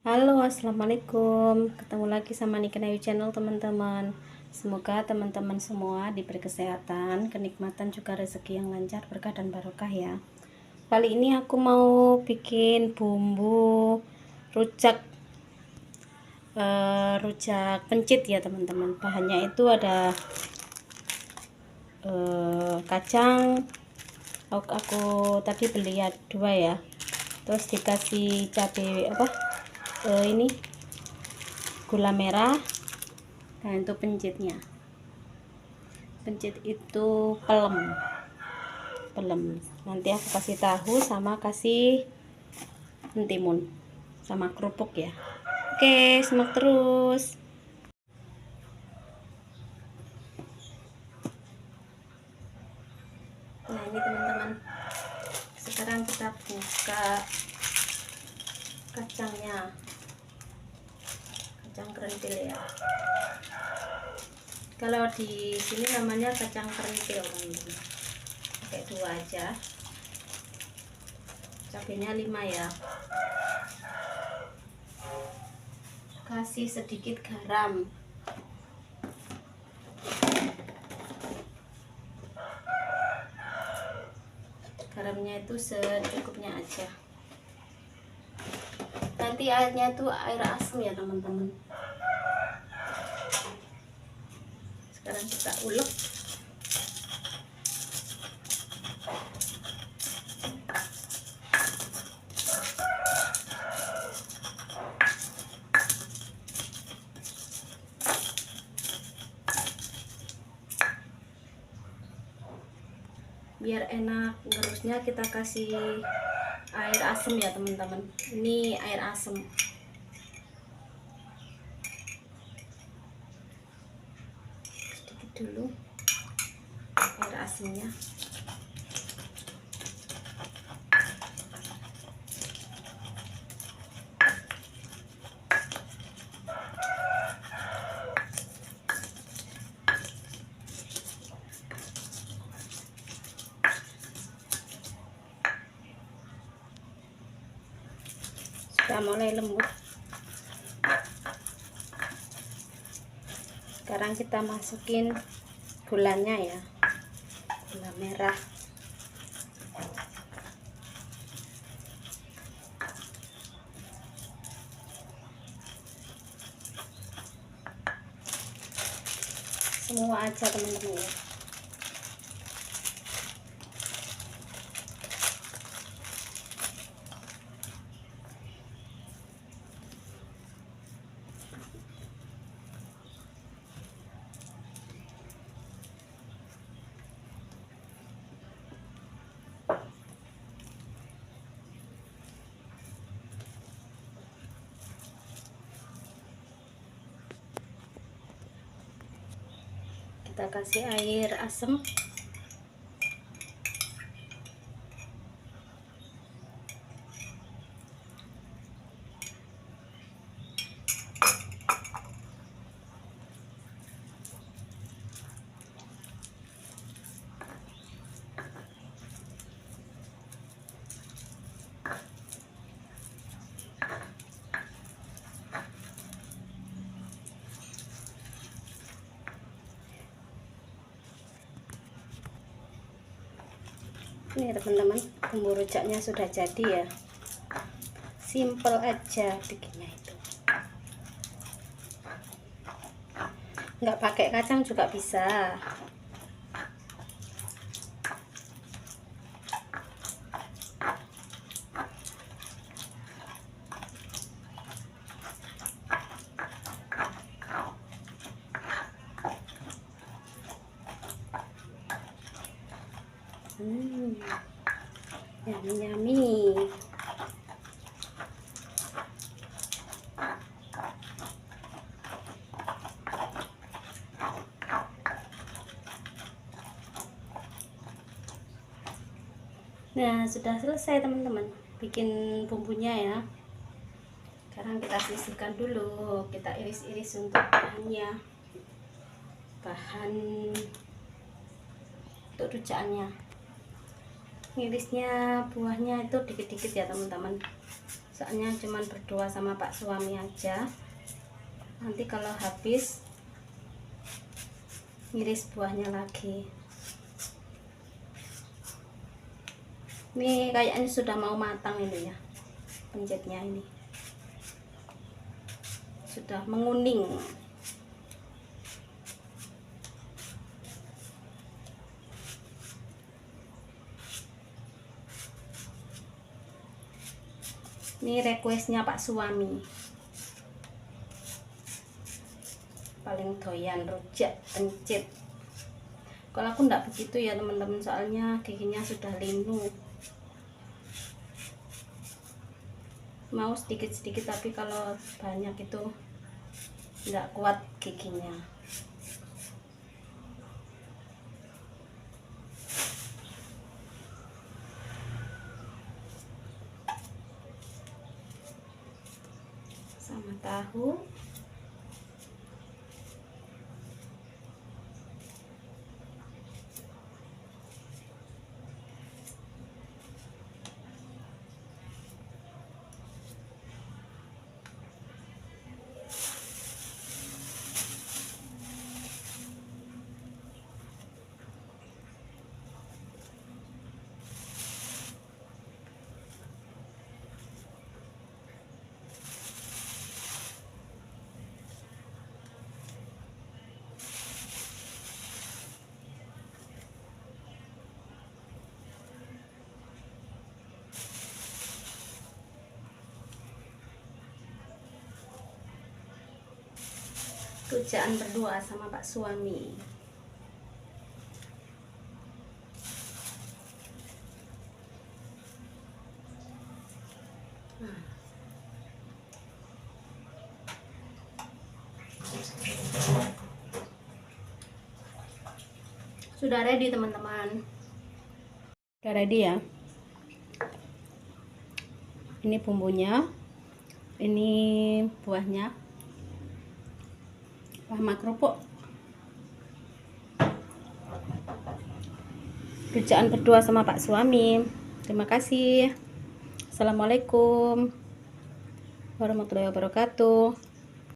Halo, assalamualaikum. Ketemu lagi sama Niken Ayu Channel, teman-teman. Semoga teman-teman semua diberi kesehatan, kenikmatan, juga rezeki yang lancar, berkah dan barokah ya. Kali ini aku mau bikin bumbu rujak rujak pencit ya teman-teman. Bahannya itu ada kacang. Aku tadi beli ya 2 ya. Terus dikasih cabai ini gula merah. Nah, itu pencit itu pelem. Nanti aku kasih tahu sama kasih mentimun sama kerupuk ya. Oke, simak terus. Nah, ini teman-teman, sekarang kita buka kacang kerentil ya. Kalau di sini namanya kacang kerentil teman-teman. Pakai 2 aja. Cabenya 5 ya. Kasih sedikit garam. Garamnya itu secukupnya aja. Nanti airnya itu air asam ya teman-teman. Sekarang kita ulek. Biar enak ngerusnya kita kasih air asam ya teman-teman. Ini air asam. Sedikit dulu air asamnya. Sudah mulai lembut. Sekarang kita masukin gulanya ya, gula merah. Semua aja teman-teman ya. Kita kasih air asam. Ini teman-teman, bumbu rujaknya sudah jadi ya. Simple aja bikinnya itu. Nggak pakai kacang juga bisa. Yummy. Nah, sudah selesai teman-teman bikin bumbunya ya. Sekarang kita sisihkan dulu, kita iris-iris untuk bahan untuk rujakannya. Ngirisnya buahnya itu dikit-dikit ya teman-teman, soalnya cuman berdua sama Pak suami aja. Nanti kalau habis iris buahnya lagi. Ini kayaknya sudah mau matang ini ya, pencetnya ini sudah menguning. Ini requestnya Pak suami, paling doyan rujak pencit. Kalau aku enggak begitu ya teman-teman, soalnya giginya sudah linu. Mau sedikit-sedikit, tapi kalau banyak itu enggak kuat giginya. Sama tahu. Rujakan berdua sama Pak suami. Sudah ready teman-teman. Sudah ready ya. Ini bumbunya, ini buahnya, sama kerupuk. Rujakan berdua sama Pak suami. Terima kasih. Assalamualaikum warahmatullahi wabarakatuh.